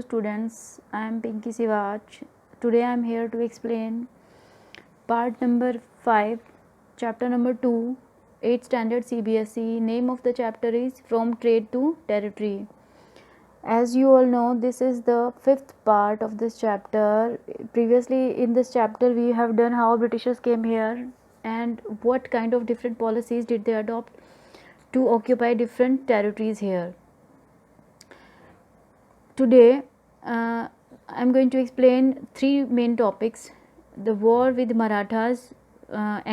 students, I am Pinky Sivaj. Today I am here to explain part number 5, chapter number 2, 8th standard CBSE. Name of the chapter is From Trade to Territory. As you all know, this is the 5th part of this chapter. Previously in this chapter we have done how Britishers came here and what kind of different policies did they adopt to occupy different territories here. Today I am going to explain 3 main topics: the war with Marathas,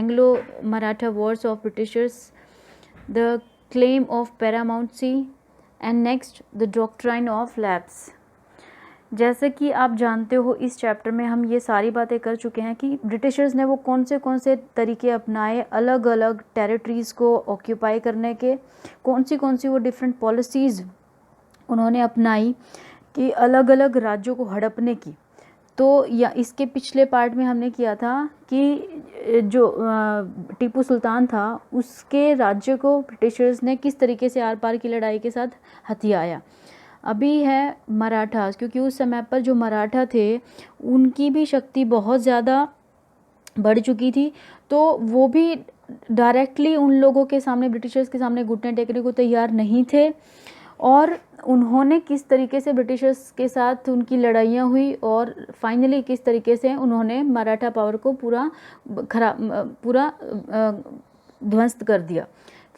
Anglo-Maratha wars of Britishers, the claim of paramountcy, and next the doctrine of lapse. जैसे कि आप जानते हो, इस chapter में हम ये सारी बातें कर चुके हैं कि ब्रिटिशर्स ने वो कौन से तरीके अपनाए अलग अलग टेरिटरीज़ को ऑक्यूपाई करने के, कौन सी वो डिफरेंट पॉलिसीज़ उन्होंने अपनाई कि अलग अलग राज्यों को हड़पने की। तो या इसके पिछले पार्ट में हमने किया था कि जो टीपू सुल्तान था उसके राज्य को ब्रिटिशर्स ने किस तरीके से आर पार की लड़ाई के साथ हथियाया। अभी है मराठास, क्योंकि उस समय पर जो मराठा थे उनकी भी शक्ति बहुत ज़्यादा बढ़ चुकी थी, तो वो भी डायरेक्टली उन लोगों के सामने, ब्रिटिशर्स के सामने घुटने टेकने को तैयार नहीं थे। और उन्होंने किस तरीके से ब्रिटिशर्स के साथ उनकी लड़ाइयाँ हुई और फाइनली किस तरीके से उन्होंने मराठा पावर को पूरा ध्वस्त कर दिया।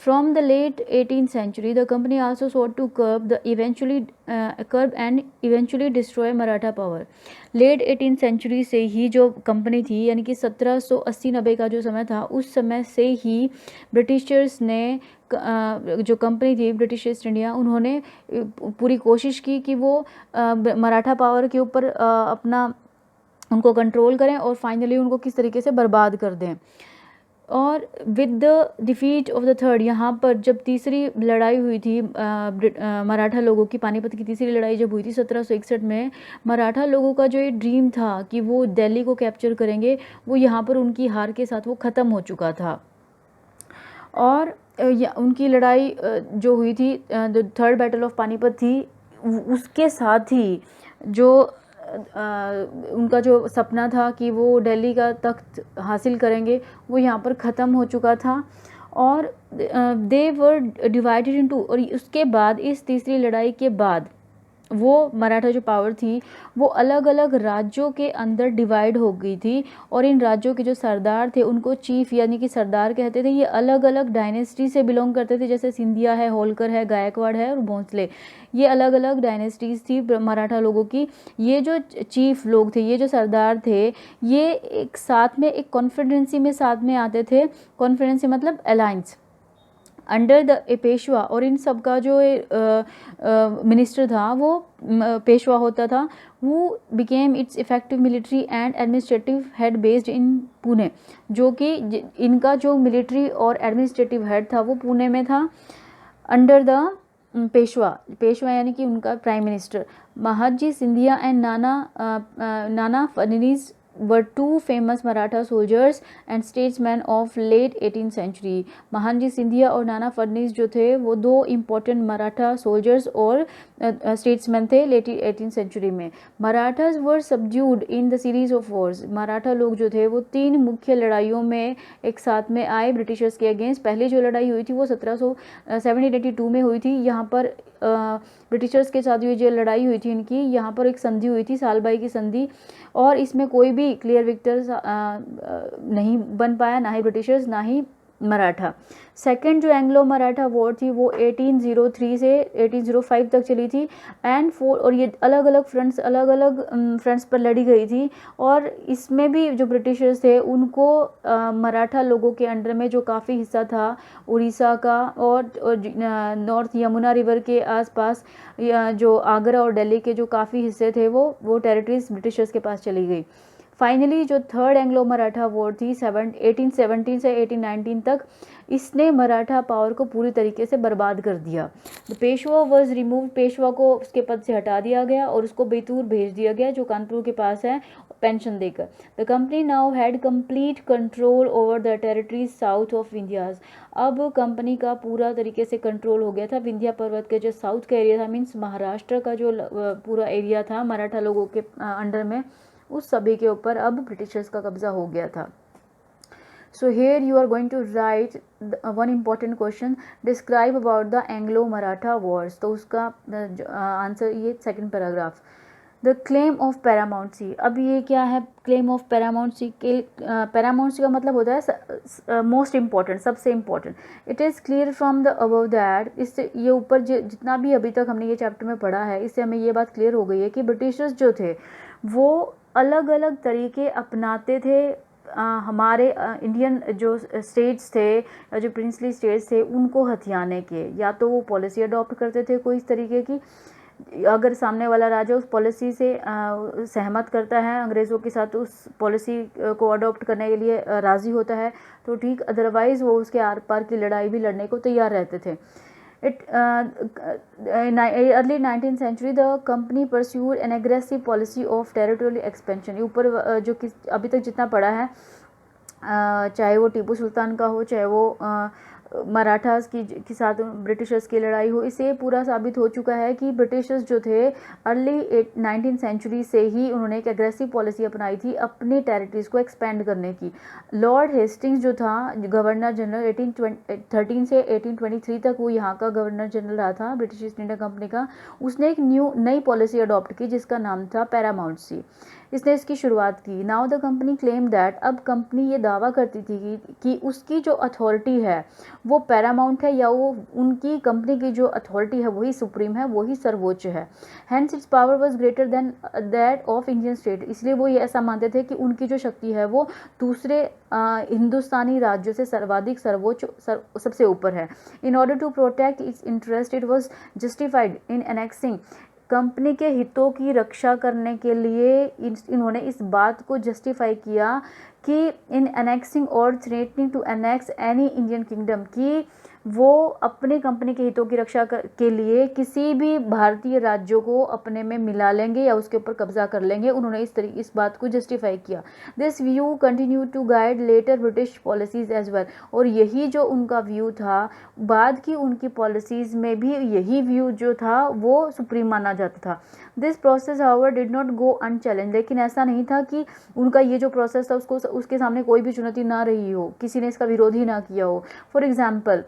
From the late 18th century, the company also sought to curb and eventually destroy Maratha power. Late 18th century से ही जो कंपनी थी, यानी कि 1780-90 का जो समय था, उस समय से ही ब्रिटिशर्स ने जो कंपनी थी ब्रिटिश ईस्ट इंडिया, उन्होंने पूरी कोशिश की कि वो मराठा पावर के ऊपर अपना उनको कंट्रोल करें और फाइनली उनको किस तरीके से बर्बाद कर दें। और with the defeat of the third, यहाँ पर जब तीसरी लड़ाई हुई थी मराठा लोगों की, पानीपत की तीसरी लड़ाई जब हुई थी 1761 में, मराठा लोगों का जो ये ड्रीम था कि वो दिल्ली को कैप्चर करेंगे, वो यहाँ पर उनकी हार के साथ वो ख़त्म हो चुका था। और उनकी लड़ाई जो हुई थी, the third battle of Panipat थी, उसके साथ ही जो उनका जो सपना था कि वो दिल्ली का तख्त हासिल करेंगे, वो यहाँ पर ख़त्म हो चुका था। और दे वर डिवाइडेड इनटू, और उसके बाद इस तीसरी लड़ाई के बाद वो मराठा जो पावर थी वो अलग अलग राज्यों के अंदर डिवाइड हो गई थी। और इन राज्यों के जो सरदार थे उनको चीफ यानी कि सरदार कहते थे। ये अलग अलग डायनेस्टी से बिलोंग करते थे, जैसे सिंधिया है, होलकर है, गायकवाड़ है और भोंसले। ये अलग अलग डायनेस्टीज़ थी मराठा लोगों की। ये जो चीफ लोग थे, ये जो सरदार थे, ये एक साथ में एक कॉन्फिडेंसी में साथ में आते थे। कॉन्फिडेंसी मतलब अलायंस अंडर द पेशवा, और इन सब का जो मिनिस्टर था वो पेशवा होता था। वो became it's effective military and administrative head based in Pune, जो कि इनका जो मिलिट्री और एडमिनिस्ट्रेटिव हेड था वो पुणे में था, अंडर द पेशवा यानी कि उनका prime minister. Mahadji Scindia and Nana Phadnavis were two famous Maratha soldiers and statesmen of late 18th century. Mahadji Scindia और नाना फडणवीस जो थे वो दो इम्पोर्टेंट मराठा सोल्जर्स और स्टेट्समैन थे लेट 18th सेंचुरी में। Marathas were subdued in the series of wars. Maratha लोग जो थे वो 3 मुख्य लड़ाइयों में एक साथ में आए ब्रिटिशर्स के अगेंस्ट। पहली जो लड़ाई हुई थी वो 1782 में हुई थी। यहाँ पर ब्रिटिशर्स के साथ जो लड़ाई हुई थी इनकी, यहाँ पर एक संधि हुई थी, सालबाई की संधि, और इसमें कोई भी क्लियर विक्टर्स नहीं बन पाया, ना ही ब्रिटिशर्स ना ही मराठा। सेकंड जो एंग्लो मराठा वॉर थी वो 1803 से 1805 तक चली थी और ये अलग अलग फ्रंट्स पर लड़ी गई थी। और इसमें भी जो ब्रिटिशर्स थे उनको मराठा लोगों के अंडर में जो काफ़ी हिस्सा था उड़ीसा का और नॉर्थ यमुना रिवर के आसपास जो आगरा और दिल्ली के जो काफ़ी हिस्से थे वो टेरिटरीज ब्रिटिशर्स के पास चली गई। फाइनली जो थर्ड एंग्लो मराठा वॉर थी 1817 से 1819 तक, इसने मराठा पावर को पूरी तरीके से बर्बाद कर दिया। The Peshwa was remove, Peshwa को उसके पद से हटा दिया गया और उसको बैतूल भेज दिया गया जो कानपुर के पास है, पेंशन देकर। The company now had complete control over the territories south of Vindhyas. अब कंपनी का पूरा तरीके से कंट्रोल हो गया था विंध्या पर्वत के जो साउथ का एरिया था, मीन्स महाराष्ट्र का जो पूरा एरिया था मराठा लोगों के अंडर में, उस सभी के ऊपर अब ब्रिटिशर्स का कब्जा हो गया था। So here you are going to write one important question, describe about the Anglo-Maratha wars। तो उसका आंसर ये second paragraph. The claim of paramountcy, अब ये क्या है क्लेम ऑफ पैरामाउंसी के, पैरामाउंसी का मतलब होता है मोस्ट इम्पॉर्टेंट, सबसे important. It is clear from the above that, इससे ये ऊपर जितना भी अभी तक हमने ये चैप्टर में पढ़ा है, इससे हमें ये बात क्लियर हो गई है कि ब्रिटिशर्स जो थे वो अलग अलग तरीके अपनाते थे हमारे इंडियन जो स्टेट्स थे या जो प्रिंसली स्टेट्स थे उनको हथियाने के। या तो वो पॉलिसी अडॉप्ट करते थे कोई इस तरीके की, अगर सामने वाला राजा उस पॉलिसी से सहमत करता है अंग्रेज़ों के साथ, उस पॉलिसी को अडॉप्ट करने के लिए राज़ी होता है तो ठीक, अदरवाइज़ वो उसके आर पार की लड़ाई भी लड़ने को तैयार रहते थे। Early 19th century the company pursued an aggressive policy of territorial expansion. ऊपर जो अभी तक जितना पड़ा है, चाहे वो टीपू सुल्तान का हो, चाहे वो मराठास के साथ ब्रिटिशर्स की लड़ाई हो, इससे पूरा साबित हो चुका है कि ब्रिटिशर्स जो थे अर्ली 19th सेंचुरी से ही उन्होंने एक एग्रेसिव पॉलिसी अपनाई थी अपनी टेरिटरीज को एक्सपेंड करने की। लॉर्ड हेस्टिंग्स जो था गवर्नर जनरल 1813 से 1823 तक वो यहाँ का गवर्नर जनरल रहा था ब्रिटिश ईस्ट इंडिया कंपनी का। उसने एक नई पॉलिसी अडॉप्ट की जिसका नाम था पैरामाउंसी। इसने इसकी शुरुआत की। Now the company claim that, अब कंपनी ये दावा करती थी कि उसकी जो अथॉरिटी है वो पैरामाउंट है, या वो उनकी कंपनी की जो अथॉरिटी है वही सुप्रीम है, वही सर्वोच्च है। Hence its power was greater than that of Indian state, इसलिए वो ये ऐसा मानते थे कि उनकी जो शक्ति है वो दूसरे हिंदुस्तानी राज्यों से सर्वाधिक सर्वोच्च सबसे ऊपर है। In order to protect its interest it was justified in annexing, company के हितों की रक्षा करने के लिए इन्होंने इस बात को जस्टिफाई किया कि इन एनेक्सिंग और threatening to annex any Indian kingdom, कि वो अपने कंपनी के हितों की रक्षा के लिए किसी भी भारतीय राज्यों को अपने में मिला लेंगे या उसके ऊपर कब्जा कर लेंगे। उन्होंने इस बात को जस्टिफाई किया। This view continue to guide later British policies as well, और यही जो उनका व्यू था बाद की उनकी पॉलिसीज़ में भी यही व्यू जो था वो सुप्रीम माना जाता था। This process however did not go unchallenged, लेकिन ऐसा नहीं था कि उनका ये जो प्रोसेस था उसके सामने कोई भी चुनौती ना रही हो, किसी ने इसका विरोध ही ना किया हो। For example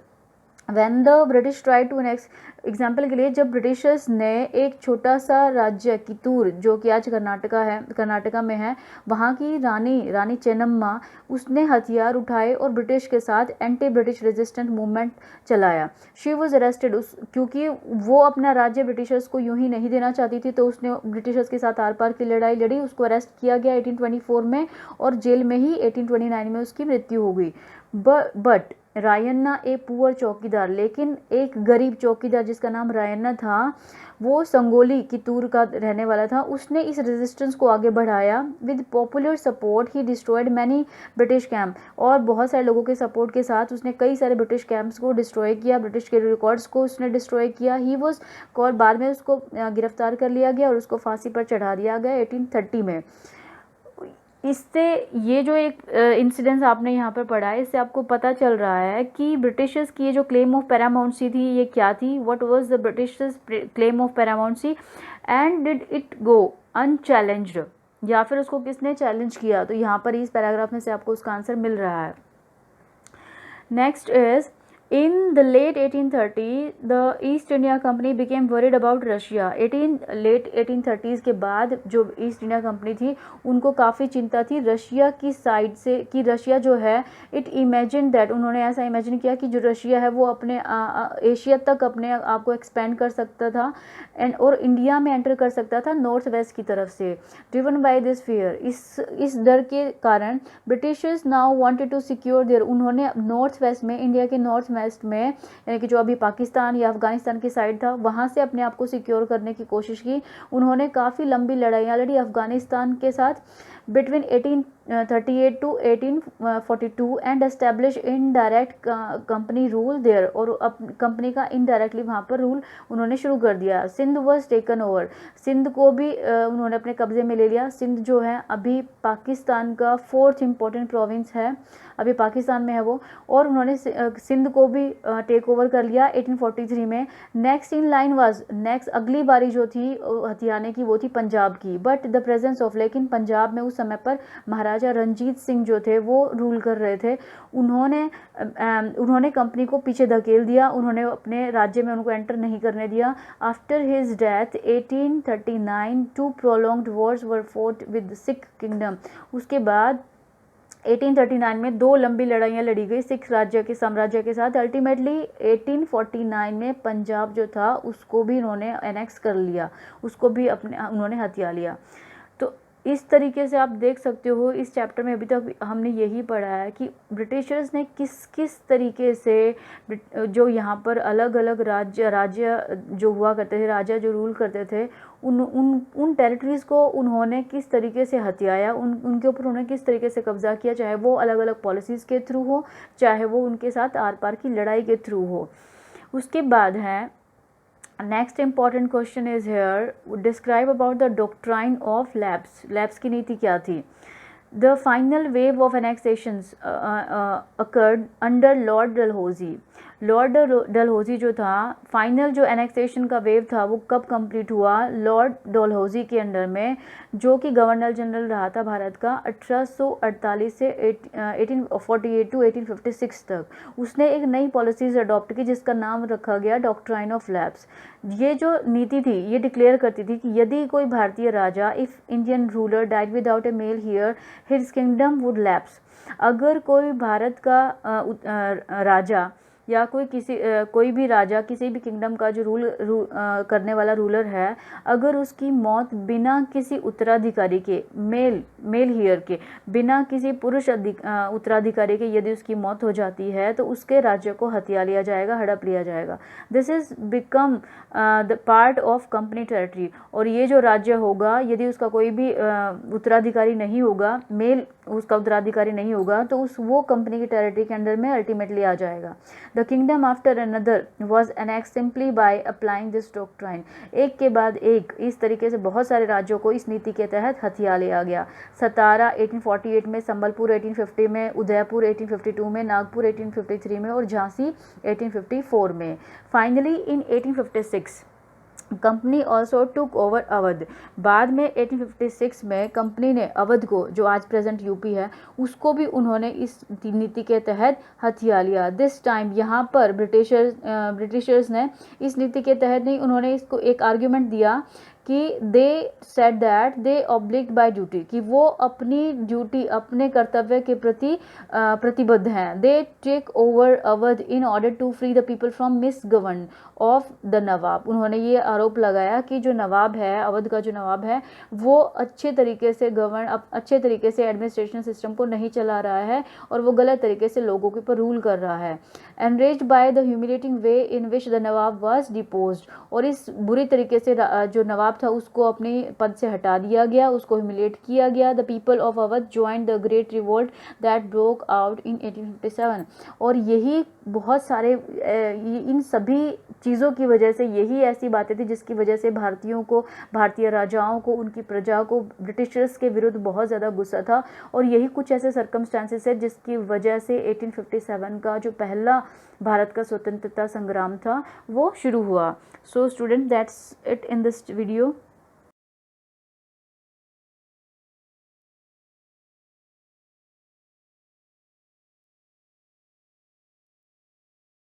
When the British tried to annex, example के लिए जब ब्रिटिशर्स ने एक छोटा सा राज्य कितूर जो कि आज कर्नाटका में है, वहाँ की रानी चेन्नम्मा, उसने हथियार उठाए और ब्रिटिश के साथ एंटी ब्रिटिश रेजिस्टेंट मूवमेंट चलाया। शी वॉज अरेस्टेड, क्योंकि वो अपना राज्य ब्रिटिशर्स को यूं ही नहीं देना चाहती थी, तो उसने ब्रिटिशर्स के साथ आर पार की लड़ाई लड़ी। उसको अरेस्ट किया गया 1824 में और जेल में ही 1829 में उसकी मृत्यु हो गई। बट रायन्ना ए पुअर चौकीदार, लेकिन एक गरीब चौकीदार जिसका नाम रायन्ना था, वो संगोली कितूर का रहने वाला था, उसने इस रेजिस्टेंस को आगे बढ़ाया। With popular support he destroyed many British camp, और बहुत सारे लोगों के सपोर्ट के साथ उसने कई सारे ब्रिटिश कैंप्स को डिस्ट्रॉय किया, ब्रिटिश के रिकॉर्ड्स को उसने डिस्ट्रॉय किया। ही वॉज कॉल, बाद में उसको गिरफ्तार कर लिया गया और उसको फांसी पर चढ़ा दिया गया 1830 में। इससे ये जो एक इंसिडेंस आपने यहाँ पर पढ़ा है, इससे आपको पता चल रहा है कि ब्रिटिशर्स की ये जो क्लेम ऑफ पैरामाउंसी थी ये क्या थी। What was the Britishers claim of paramountcy and did it go unchallenged, या फिर उसको किसने चैलेंज किया। तो यहाँ पर इस पैराग्राफ में से आपको उसका आंसर मिल रहा है। Next is In the late 1830, the East India Company became worried about Russia. late 1830s के बाद जो ईस्ट इंडिया कंपनी थी उनको काफ़ी चिंता थी रशिया की साइड से, कि रशिया जो है इट इमेजिन दैट, उन्होंने ऐसा इमेजिन किया कि जो रशिया है वो अपने एशिया तक अपने आप को एक्सपेंड कर सकता था और इंडिया में एंटर कर सकता था नॉर्थ वेस्ट की तरफ से। ड्रिवन बाय दिस फियर, इस डर के कारण Britishers now wanted to secure their, उन्होंने नॉर्थ वेस्ट में, इंडिया के नॉर्थ वेस्ट में, यानी कि जो अभी पाकिस्तान या अफगानिस्तान की साइड था, वहाँ से अपने आप को सिक्योर करने की कोशिश की। उन्होंने काफ़ी लंबी लड़ाइयाँ लड़ी अफगानिस्तान के साथ। between 1838 to 1842 and establish indirect company rule there, और कंपनी का इनडायरेक्टली वहाँ पर रूल उन्होंने शुरू कर दिया। Sindh was taken over, Sindh को भी उन्होंने अपने कब्जे में ले लिया। सिंध जो है अभी पाकिस्तान का 4th इम्पोर्टेंट प्रोविंस है, अभी पाकिस्तान में है वो, और उन्होंने सिंध को भी टेक ओवर कर लिया 1843 में। Next in line was, next अगली बारी जो थी हथियाने की वो थी पंजाब की, बट द प्रेजेंस ऑफ, लेकिन पंजाब में उस समय पर महाराजा रंजीत सिंह जो थे वो रूल कर रहे थे। उन्होंने कंपनी को पीछे धकेल दिया, उन्होंने अपने राज्य में उनको एंटर नहीं करने दिया। After his death 1839 to prolonged wars were fought with Sikh kingdom, उसके बाद 1839 में 2 लंबी लड़ाइयाँ लड़ी गई सिख राज्य के साम्राज्य के साथ। अल्टीमेटली 1849 में पंजाब जो था उसको भी उन्होंने एनेक्स कर लिया, उसको भी उन्होंने हथिया लिया। तो इस तरीके से आप देख सकते हो इस चैप्टर में अभी तक हमने यही पढ़ा है कि ब्रिटिशर्स ने किस तरीके से जो यहाँ पर अलग अलग राज्य जो हुआ करते थे, राजा जो रूल करते थे, उन टेरिटरीज़ को उन्होंने किस तरीके से हथियाया, उनके ऊपर उन्होंने किस तरीके से कब्जा किया, चाहे वो अलग अलग पॉलिसीज़ के थ्रू हो, चाहे वो उनके साथ आर पार की लड़ाई के थ्रू हो। उसके बाद है next important question is here, describe about the doctrine of lapse, lapse की नीति क्या थी। The final wave of annexations occurred under Lord Dalhousie. Lord Dalhousie जो था, फाइनल जो एनेक्सेशन का वेव था वो कब कंप्लीट हुआ, लॉर्ड डलहौजी के अंडर में, जो कि गवर्नर जनरल रहा था भारत का 1848 से 1848 टू 1856 तक। उसने एक नई पॉलिसीज अडॉप्ट की जिसका नाम रखा गया डॉक्ट्राइन ऑफ लैप्स। ये जो नीति थी ये डिक्लेयर करती थी कि यदि कोई भारतीय राजा, if Indian ruler died without a male heir, his kingdom would lapse. अगर कोई भारत का राजा या कोई भी राजा किसी भी किंगडम का जो करने वाला रूलर है, अगर उसकी मौत बिना किसी उत्तराधिकारी के, मेल हियर के, बिना किसी पुरुष उत्तराधिकारी के यदि उसकी मौत हो जाती है तो उसके राज्य को हथिया लिया जाएगा, हड़प लिया जाएगा। This is become the part of company territory. और ये जो राज्य होगा यदि उसका कोई भी उत्तराधिकारी नहीं होगा, उसका उत्तराधिकारी नहीं होगा, तो वो कंपनी की टेरिटरी के अंडर में अल्टीमेटली आ जाएगा। The kingdom after another was annex simply by applying this doctrine. एक के बाद एक इस तरीके से बहुत सारे राज्यों को इस नीति के तहत हथिया लिया गया। सतारा 1848 में, संबलपुर 1850 में, उदयपुर 1852 में, नागपुर 1853 में और झांसी 1854 में। Finally in 1856 company also took over Awadh. बाद में 1856 में कंपनी ने अवध को, जो आज प्रेजेंट यूपी है, उसको भी उन्होंने इस नीति के तहत हथिया लिया। दिस टाइम यहाँ पर ब्रिटिशर्स ने इस नीति के तहत नहीं, उन्होंने इसको एक आर्ग्यूमेंट दिया कि they said that they obliged by duty, कि वो अपनी ड्यूटी, अपने कर्तव्य के प्रति प्रतिबद्ध हैं। They take over Awadh in order to free the people from misgovern of the nawab. उन्होंने ये आरोप लगाया कि जो नवाब है, अवध का जो नवाब है, वो अच्छे तरीके से एडमिनिस्ट्रेशन सिस्टम को नहीं चला रहा है और वो गलत तरीके से लोगों के ऊपर रूल कर रहा है। Enraged by the humiliating way in which the nawab was deposed, और इस बुरी तरीके से जो नवाब था उसको अपने पद से हटा दिया गया, उसको ह्यूमिलेट किया गया। The people of Awadh joined the great revolt that broke out in 1857। और यही बहुत सारे इन सभी चीज़ों की वजह से, यही ऐसी बातें थी जिसकी वजह से भारतीयों को, भारतीय राजाओं को, उनकी प्रजा को ब्रिटिशर्स के विरुद्ध बहुत ज़्यादा गुस्सा था। और यही कुछ ऐसे सर्कमस्टांसेस है जिसकी वजह से 1857 का जो पहला भारत का स्वतंत्रता संग्राम था वो शुरू हुआ। So student, that's it in this video.